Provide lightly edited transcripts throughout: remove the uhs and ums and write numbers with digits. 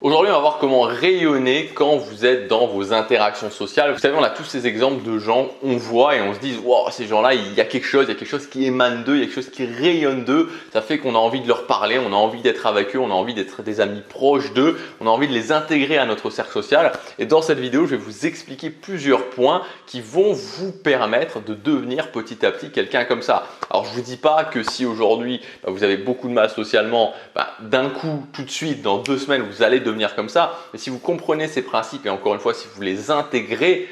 Aujourd'hui, on va voir comment rayonner quand vous êtes dans vos interactions sociales. Vous savez, on a tous ces exemples de gens, on voit et on se dit « Wow, ces gens-là, il y a quelque chose qui émane d'eux, il y a quelque chose qui rayonne d'eux. » Ça fait qu'on a envie de leur parler, on a envie d'être avec eux, on a envie d'être des amis proches d'eux, on a envie de les intégrer à notre cercle social. Et dans cette vidéo, je vais vous expliquer plusieurs points qui vont vous permettre de devenir petit à petit quelqu'un comme ça. Alors, je ne vous dis pas que si aujourd'hui, vous avez beaucoup de mal socialement, d'un coup, tout de suite, dans 2 semaines, vous allez devenir comme ça. Mais si vous comprenez ces principes et encore une fois, si vous les intégrez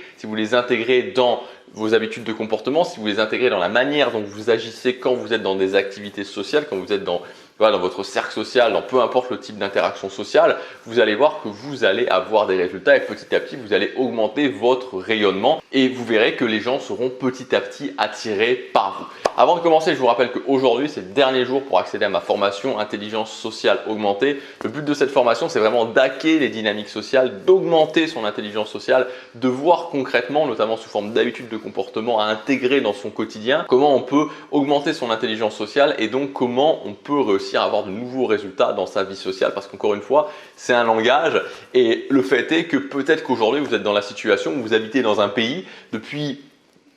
dans vos habitudes de comportement, si vous les intégrez dans la manière dont vous agissez quand vous êtes dans des activités sociales, quand vous êtes dans votre cercle social, dans peu importe le type d'interaction sociale, vous allez voir que vous allez avoir des résultats et petit à petit, vous allez augmenter votre rayonnement et vous verrez que les gens seront petit à petit attirés par vous. Avant de commencer, je vous rappelle qu'aujourd'hui, c'est le dernier jour pour accéder à ma formation Intelligence sociale augmentée. Le but de cette formation, c'est vraiment d'hacker les dynamiques sociales, d'augmenter son intelligence sociale, de voir concrètement, notamment sous forme d'habitudes de comportement à intégrer dans son quotidien, comment on peut augmenter son intelligence sociale et donc comment on peut réussir à avoir de nouveaux résultats dans sa vie sociale parce qu'encore une fois, c'est un langage et le fait est que peut-être qu'aujourd'hui, vous êtes dans la situation où vous habitez dans un pays depuis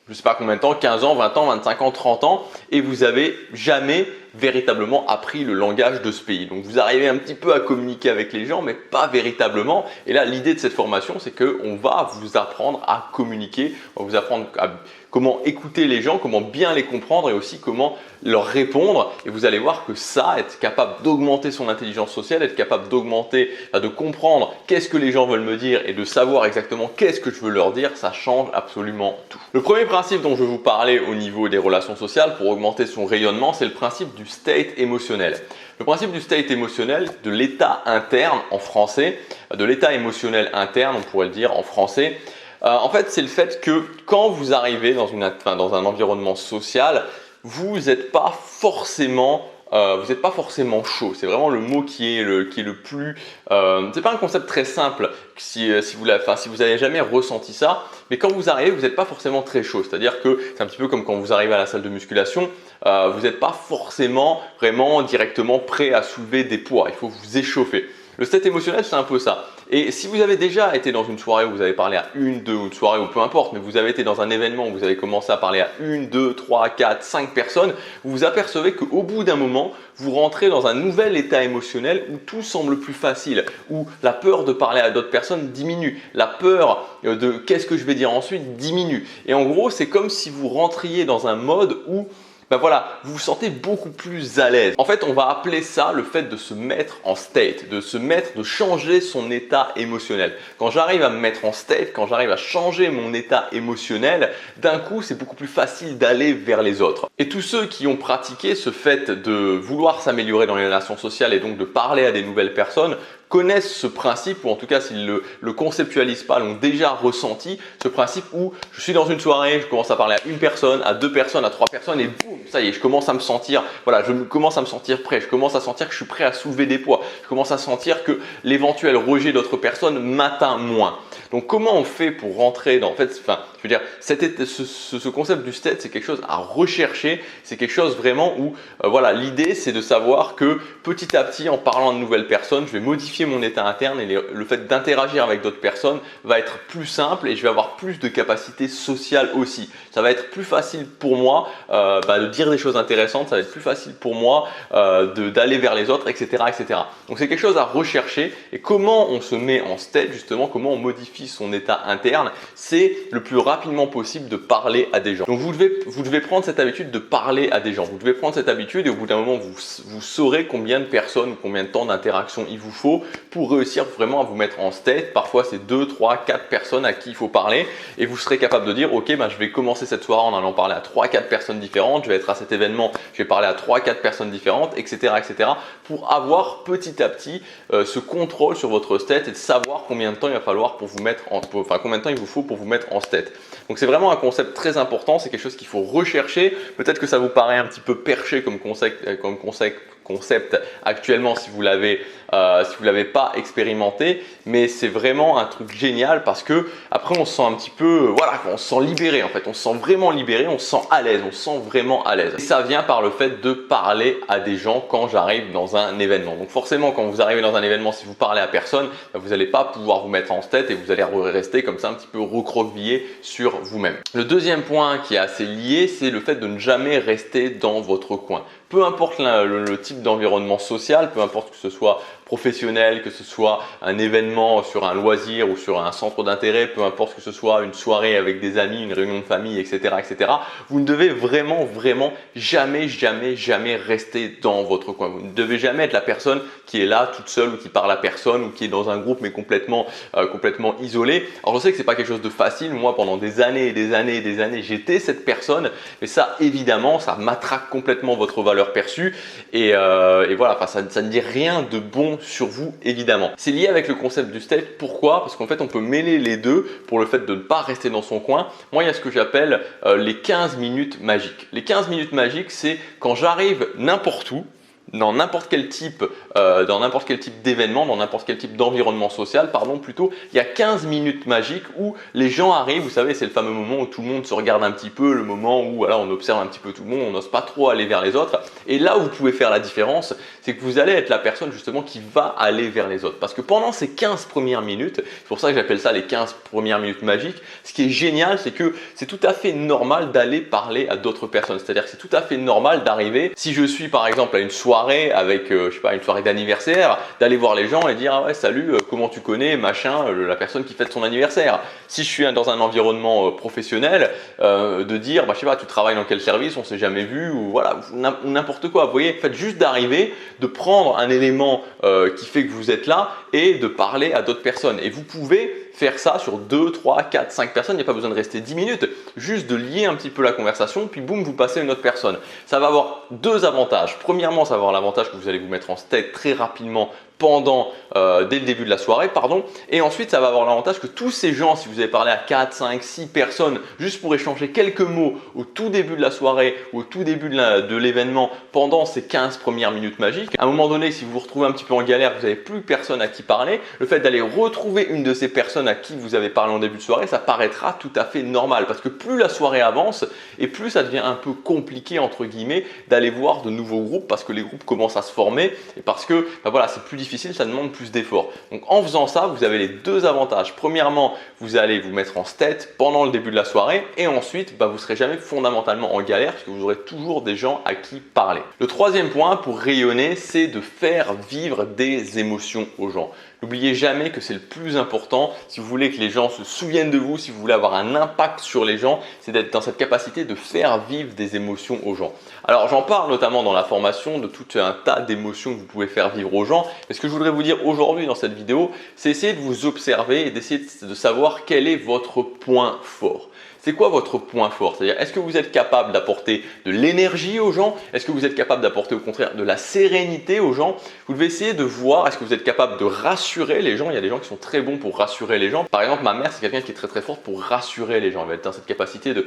je ne sais pas combien de temps, 15 ans, 20 ans, 25 ans, 30 ans et vous n'avez jamais véritablement appris le langage de ce pays. Donc vous arrivez un petit peu à communiquer avec les gens mais pas véritablement et là l'idée de cette formation c'est qu'on va vous apprendre à communiquer, on va vous apprendre à comment écouter les gens, comment bien les comprendre et aussi comment leur répondre et vous allez voir que ça, être capable d'augmenter son intelligence sociale, être capable d'augmenter, de comprendre qu'est-ce que les gens veulent me dire et de savoir exactement qu'est-ce que je veux leur dire, ça change absolument tout. Le premier principe dont je vais vous parler au niveau des relations sociales pour augmenter son rayonnement, c'est le principe du state émotionnel. Le principe du state émotionnel, de l'état interne en français, de l'état émotionnel interne, on pourrait le dire en français. En fait, c'est le fait que quand vous arrivez dans un environnement social, vous n'êtes pas forcément chaud. C'est vraiment le mot qui est le plus. C'est pas un concept très simple si vous n'avez jamais ressenti ça. Mais quand vous arrivez, vous n'êtes pas forcément très chaud. C'est-à-dire que c'est un petit peu comme quand vous arrivez à la salle de musculation. Vous n'êtes pas forcément vraiment directement prêt à soulever des poids. Il faut vous échauffer. Le state émotionnel, c'est un peu ça. Et si vous avez déjà été dans une soirée où vous avez parlé à une, deux, ou une soirée ou peu importe, mais vous avez été dans un événement où vous avez commencé à parler à 1, 2, 3, 4, 5 personnes, vous vous apercevez qu'au bout d'un moment, vous rentrez dans un nouvel état émotionnel où tout semble plus facile, où la peur de parler à d'autres personnes diminue, la peur de qu'est-ce que je vais dire ensuite diminue. Et en gros, c'est comme si vous rentriez dans un mode où vous vous sentez beaucoup plus à l'aise. En fait, on va appeler ça le fait de se mettre en state, de changer son état émotionnel. Quand j'arrive à me mettre en state, quand j'arrive à changer mon état émotionnel, d'un coup, c'est beaucoup plus facile d'aller vers les autres. Et tous ceux qui ont pratiqué ce fait de vouloir s'améliorer dans les relations sociales et donc de parler à des nouvelles personnes, connaissent ce principe, ou en tout cas s'ils ne le conceptualisent pas, l'ont déjà ressenti, ce principe où je suis dans une soirée, je commence à parler à une personne, à 2 personnes, à 3 personnes et boum, ça y est, je commence à me sentir, prêt, je commence à sentir que je suis prêt à soulever des poids, je commence à sentir que l'éventuel rejet d'autres personnes m'atteint moins. Donc comment on fait pour rentrer dans, ce concept du state, c'est quelque chose à rechercher, c'est quelque chose vraiment où, l'idée c'est de savoir que petit à petit, en parlant à de nouvelles personnes, je vais modifier mon état interne et le fait d'interagir avec d'autres personnes va être plus simple et je vais avoir plus de capacités sociales aussi. Ça va être plus facile pour moi de dire des choses intéressantes, ça va être plus facile pour moi d'aller vers les autres, etc., etc. Donc c'est quelque chose à rechercher et comment on se met en state justement, comment on modifie son état interne, c'est le plus rapidement possible de parler à des gens. Donc vous devez prendre cette habitude de parler à des gens. Vous devez prendre cette habitude et au bout d'un moment, vous saurez combien de personnes, combien de temps d'interaction il vous faut pour réussir vraiment à vous mettre en state. Parfois, c'est 2, 3, 4 personnes à qui il faut parler et vous serez capable de dire « Ok, je vais commencer cette soirée en allant parler à 3, 4 personnes différentes. Je vais être à cet événement, je vais parler à 3, 4 personnes différentes, etc. etc. » pour avoir petit à petit ce contrôle sur votre state et de savoir combien de temps il va falloir pour vous mettre combien de temps il vous faut pour vous mettre en state. Donc c'est vraiment un concept très important, c'est quelque chose qu'il faut rechercher. Peut-être que ça vous paraît un petit peu perché comme concept concept actuellement si vous l'avez pas expérimenté, mais c'est vraiment un truc génial parce que après on se sent un petit peu, voilà, on se sent libéré en fait, on se sent vraiment libéré, on se sent à l'aise, on se sent vraiment à l'aise. Et ça vient par le fait de parler à des gens quand j'arrive dans un événement. Donc forcément quand vous arrivez dans un événement, si vous parlez à personne, vous n'allez pas pouvoir vous mettre en tête et vous allez rester comme ça un petit peu recroquevillé sur vous-même. Le deuxième point qui est assez lié, c'est le fait de ne jamais rester dans votre coin. Peu importe le type d'environnement social, peu importe que ce soit professionnel, que ce soit un événement sur un loisir ou sur un centre d'intérêt, peu importe que ce soit une soirée avec des amis, une réunion de famille, etc., etc. Vous ne devez vraiment jamais rester dans votre coin. Vous ne devez jamais être la personne qui est là toute seule ou qui parle à personne ou qui est dans un groupe mais complètement isolé. Alors je sais que c'est pas quelque chose de facile. Moi, pendant des années, j'étais cette personne, mais ça, évidemment, ça matraque complètement votre valeur perçue et voilà, enfin, ça ne dit rien de bon sur vous, évidemment. C'est lié avec le concept du stage. Pourquoi? Parce qu'en fait, on peut mêler les deux pour le fait de ne pas rester dans son coin. Moi, il y a ce que j'appelle les 15 minutes magiques. Les 15 minutes magiques, c'est quand j'arrive n'importe où, dans n'importe quel type d'événement, dans n'importe quel type d'environnement social, pardon, plutôt, il y a 15 minutes magiques où les gens arrivent, vous savez, c'est le fameux moment où tout le monde se regarde un petit peu, le moment où voilà, on observe un petit peu tout le monde, on n'ose pas trop aller vers les autres. Et là où vous pouvez faire la différence, c'est que vous allez être la personne justement qui va aller vers les autres. Parce que pendant ces 15 premières minutes, c'est pour ça que j'appelle ça les 15 premières minutes magiques, ce qui est génial, c'est que c'est tout à fait normal d'aller parler à d'autres personnes. C'est-à-dire que c'est tout à fait normal d'arriver, si je suis par exemple à une soirée avec, je sais pas, une soirée d'anniversaire, d'aller voir les gens et dire ah ouais salut, comment tu connais machin, la personne qui fête son anniversaire. Si je suis dans un environnement professionnel, de dire bah je sais pas, tu travailles dans quel service, on s'est jamais vu ou voilà, n'importe quoi. Vous voyez, faites juste d'arriver, de prendre un élément qui fait que vous êtes là et de parler à d'autres personnes. Et vous pouvez faire ça sur 2, 3, 4, 5 personnes, il n'y a pas besoin de rester 10 minutes, juste de lier un petit peu la conversation, puis boum, vous passez à une autre personne. Ça va avoir deux avantages. Premièrement, ça va avoir l'avantage que vous allez vous mettre en tête très rapidement dès le début de la soirée, pardon. Et ensuite, ça va avoir l'avantage que tous ces gens, si vous avez parlé à 4, 5, 6 personnes, juste pour échanger quelques mots au tout début de la soirée ou au tout début de l'événement pendant ces 15 premières minutes magiques, à un moment donné, si vous vous retrouvez un petit peu en galère, vous n'avez plus personne à qui parler, le fait d'aller retrouver une de ces personnes à qui vous avez parlé en début de soirée, ça paraîtra tout à fait normal parce que plus la soirée avance et plus ça devient un peu compliqué entre guillemets d'aller voir de nouveaux groupes parce que les groupes commencent à se former et parce que ben voilà, c'est plus difficile, ça demande plus d'efforts. Donc en faisant ça, vous avez les deux avantages. Premièrement, vous allez vous mettre en tête pendant le début de la soirée et ensuite, vous ne serez jamais fondamentalement en galère parce que vous aurez toujours des gens à qui parler. Le troisième point pour rayonner, c'est de faire vivre des émotions aux gens. N'oubliez jamais que c'est le plus important. Si vous voulez que les gens se souviennent de vous, si vous voulez avoir un impact sur les gens, c'est d'être dans cette capacité de faire vivre des émotions aux gens. Alors j'en parle notamment dans la formation de tout un tas d'émotions que vous pouvez faire vivre aux gens. Mais ce que je voudrais vous dire aujourd'hui dans cette vidéo, c'est essayer de vous observer et d'essayer de savoir quel est votre point fort. C'est quoi votre point fort? C'est-à-dire, est-ce que vous êtes capable d'apporter de l'énergie aux gens? Est-ce que vous êtes capable d'apporter au contraire de la sérénité aux gens? Vous devez essayer de voir, est-ce que vous êtes capable de rassurer les gens? Il y a des gens qui sont très bons pour rassurer les gens. Par exemple, ma mère, c'est quelqu'un qui est très forte pour rassurer les gens. Elle va être dans cette capacité de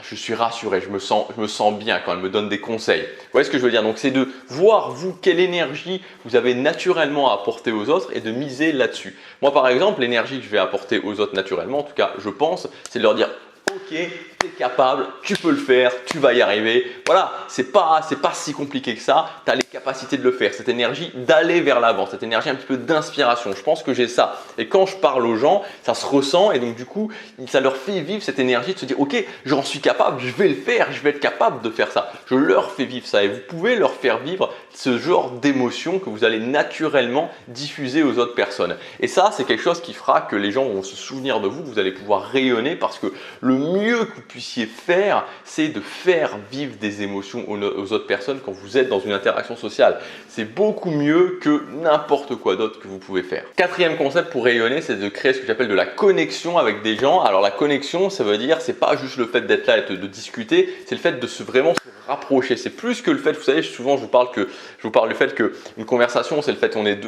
je suis rassuré, je me sens bien quand elle me donne des conseils. Vous voyez ce que je veux dire? Donc c'est de voir vous quelle énergie vous avez naturellement à apporter aux autres et de miser là-dessus. Moi par exemple, l'énergie que je vais apporter aux autres naturellement, en tout cas je pense, c'est de leur dire ok, tu es capable, tu peux le faire, tu vas y arriver. Voilà, c'est pas si compliqué que ça, tu as les capacités de le faire, cette énergie d'aller vers l'avant, cette énergie un petit peu d'inspiration. Je pense que j'ai ça. Et quand je parle aux gens, ça se ressent et donc du coup, ça leur fait vivre cette énergie de se dire ok, j'en suis capable, je vais le faire, je vais être capable de faire ça. Je leur fais vivre ça et vous pouvez leur faire vivre ce genre d'émotion que vous allez naturellement diffuser aux autres personnes. Et ça, c'est quelque chose qui fera que les gens vont se souvenir de vous, vous allez pouvoir rayonner parce que le mieux que vous puissiez faire, c'est de faire vivre des émotions aux autres personnes quand vous êtes dans une interaction sociale. C'est beaucoup mieux que n'importe quoi d'autre que vous pouvez faire. Quatrième concept pour rayonner, c'est de créer ce que j'appelle de la connexion avec des gens. Alors la connexion, ça veut dire, c'est pas juste le fait d'être là et de discuter, c'est le fait de vraiment se rapprocher. C'est plus que le fait, vous savez, souvent je vous parle du fait qu'une conversation, c'est le fait qu'on est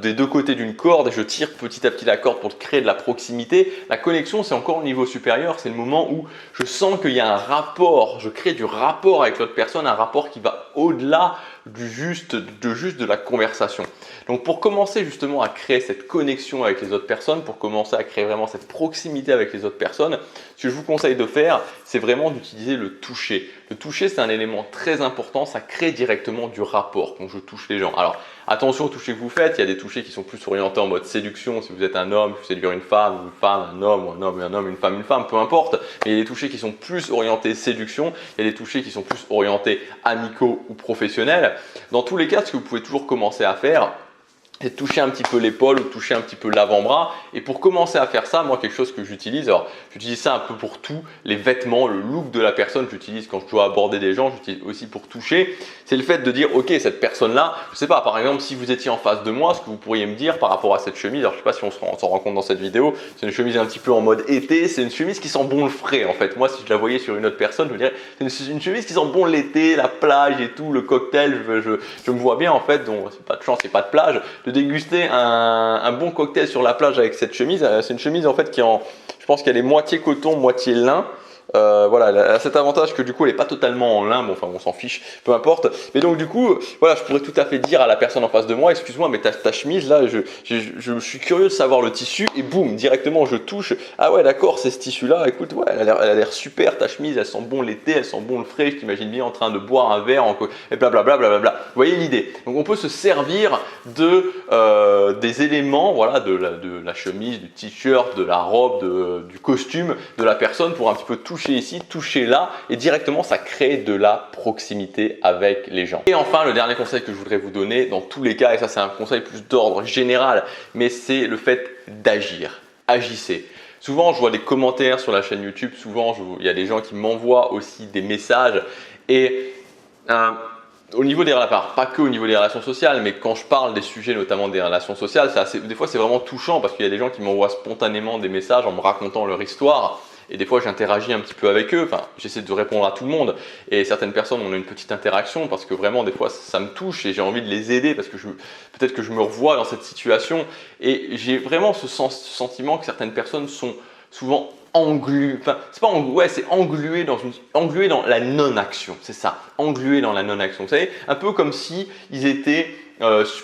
des deux côtés d'une corde et je tire petit à petit la corde pour créer de la proximité. La connexion, c'est encore au niveau supérieur, c'est le moment où je sens qu'il y a un rapport, je crée du rapport avec l'autre personne, un rapport qui va au-delà juste de la conversation. Donc pour commencer justement à créer cette connexion avec les autres personnes, pour commencer à créer vraiment cette proximité avec les autres personnes, ce que je vous conseille de faire, c'est vraiment d'utiliser le toucher. Le toucher, c'est un élément très important, ça crée directement du rapport quand je touche les gens. Alors attention aux touchés que vous faites, il y a des touchés qui sont plus orientés en mode séduction, si vous êtes un homme, vous séduire une femme, un homme, ou un homme, une femme, peu importe. Mais il y a des touchés qui sont plus orientés séduction, il y a des touchés qui sont plus orientés amicaux ou professionnels. Dans tous les cas, ce que vous pouvez toujours commencer à faire, c'est de toucher un petit peu l'épaule ou toucher un petit peu l'avant-bras. Et pour commencer à faire ça, moi, quelque chose que j'utilise, alors j'utilise ça un peu pour tout, les vêtements, le look de la personne, j'utilise quand je dois aborder des gens, j'utilise aussi pour toucher. C'est le fait de dire, ok, cette personne-là, je sais pas, par exemple, si vous étiez en face de moi, ce que vous pourriez me dire par rapport à cette chemise, alors je sais pas si on s'en rend compte dans cette vidéo, c'est une chemise un petit peu en mode été, c'est une chemise qui sent bon le frais en fait. Moi, si je la voyais sur une autre personne, je me dirais, c'est une chemise qui sent bon l'été, la plage et tout, le cocktail, je me vois bien en fait, donc c'est pas de chance, c'est pas de plage, de déguster un bon cocktail sur la plage avec cette chemise. C'est une chemise en fait qui est je pense qu'elle est moitié coton, moitié lin. Voilà, elle a cet avantage que du coup elle n'est pas totalement en lin, bon enfin on s'en fiche, peu importe. Mais donc du coup, voilà, je pourrais tout à fait dire à la personne en face de moi, excuse-moi, mais ta chemise là, je suis curieux de savoir le tissu et boum, directement je touche. Ah ouais, d'accord, c'est ce tissu-là. Écoute, ouais, elle a l'air super ta chemise, elle sent bon l'été, elle sent bon le frais. Je t'imagine bien en train de boire un verre et blablabla, blablabla. Vous voyez l'idée. Donc on peut se servir des éléments, voilà, de la chemise, du t-shirt, de la robe, du costume de la personne pour un petit peu toucher ici, toucher là et directement ça crée de la proximité avec les gens. Et enfin, le dernier conseil que je voudrais vous donner dans tous les cas, et ça c'est un conseil plus d'ordre général, mais c'est le fait d'agir. Agissez. Souvent, je vois des commentaires sur la chaîne YouTube, souvent il y a des gens qui m'envoient aussi des messages et au niveau des relations, pas que au niveau des relations sociales, mais quand je parle des sujets notamment des relations sociales, des fois c'est vraiment touchant parce qu'il y a des gens qui m'envoient spontanément des messages en me racontant leur histoire. Et des fois, j'interagis un petit peu avec eux. Enfin, j'essaie de répondre à tout le monde. Et certaines personnes, on a une petite interaction parce que vraiment, des fois, ça me touche et j'ai envie de les aider parce que peut-être que je me revois dans cette situation. Et j'ai vraiment ce sentiment que certaines personnes sont souvent engluées. Enfin, c'est pas ouais, c'est englué dans la non-action. C'est ça, englué dans la non-action. Vous savez, un peu comme si ils étaient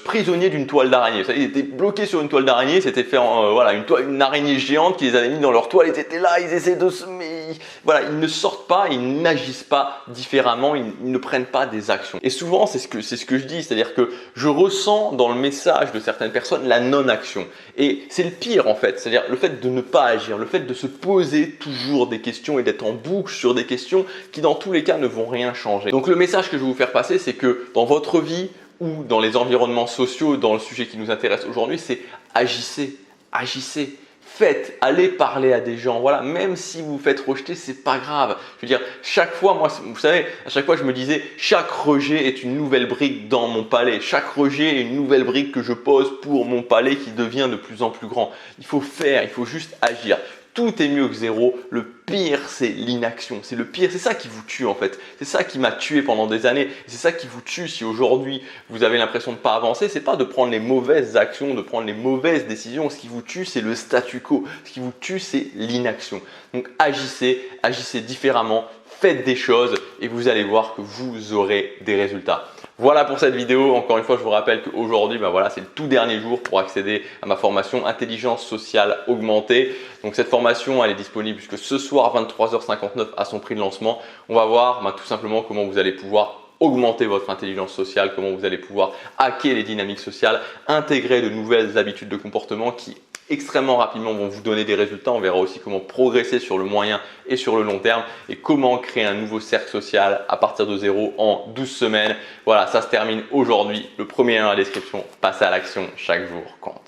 prisonniers d'une toile d'araignée. Ils étaient bloqués sur une toile d'araignée, c'était fait voilà, une araignée géante qui les avait mis dans leur toile, ils étaient là, ils essaient de se... Mais voilà, ils ne sortent pas, ils n'agissent pas différemment, ils ne prennent pas des actions. Et souvent, c'est ce que je dis, c'est-à-dire que je ressens dans le message de certaines personnes la non-action. Et c'est le pire en fait, c'est-à-dire le fait de ne pas agir, le fait de se poser toujours des questions et d'être en boucle sur des questions qui dans tous les cas ne vont rien changer. Donc le message que je vais vous faire passer, c'est que dans votre vie, ou dans les environnements sociaux, dans le sujet qui nous intéresse aujourd'hui, c'est agissez, agissez, faites, allez parler à des gens. Voilà, même si vous vous faites rejeter, c'est pas grave. Je veux dire, chaque fois, moi, vous savez, à chaque fois, je me disais, chaque rejet est une nouvelle brique dans mon palais. Chaque rejet est une nouvelle brique que je pose pour mon palais qui devient de plus en plus grand. Il faut faire, il faut juste agir. Tout est mieux que zéro. Le pire, c'est l'inaction. C'est le pire. C'est ça qui vous tue en fait. C'est ça qui m'a tué pendant des années. C'est ça qui vous tue si aujourd'hui vous avez l'impression de ne pas avancer. C'est pas de prendre les mauvaises actions, de prendre les mauvaises décisions. Ce qui vous tue, c'est le statu quo. Ce qui vous tue, c'est l'inaction. Donc agissez, agissez différemment. Faites des choses et vous allez voir que vous aurez des résultats. Voilà pour cette vidéo. Encore une fois, je vous rappelle qu'aujourd'hui, voilà, c'est le tout dernier jour pour accéder à ma formation Intelligence sociale augmentée. Donc cette formation, elle est disponible jusque ce soir 23h59 à son prix de lancement. On va voir tout simplement comment vous allez pouvoir augmenter votre intelligence sociale, comment vous allez pouvoir hacker les dynamiques sociales, intégrer de nouvelles habitudes de comportement qui extrêmement rapidement vont vous donner des résultats. On verra aussi comment progresser sur le moyen et sur le long terme et comment créer un nouveau cercle social à partir de zéro en 12 semaines. Voilà, ça se termine aujourd'hui. Le premier lien dans la description. Passez à l'action, chaque jour compte.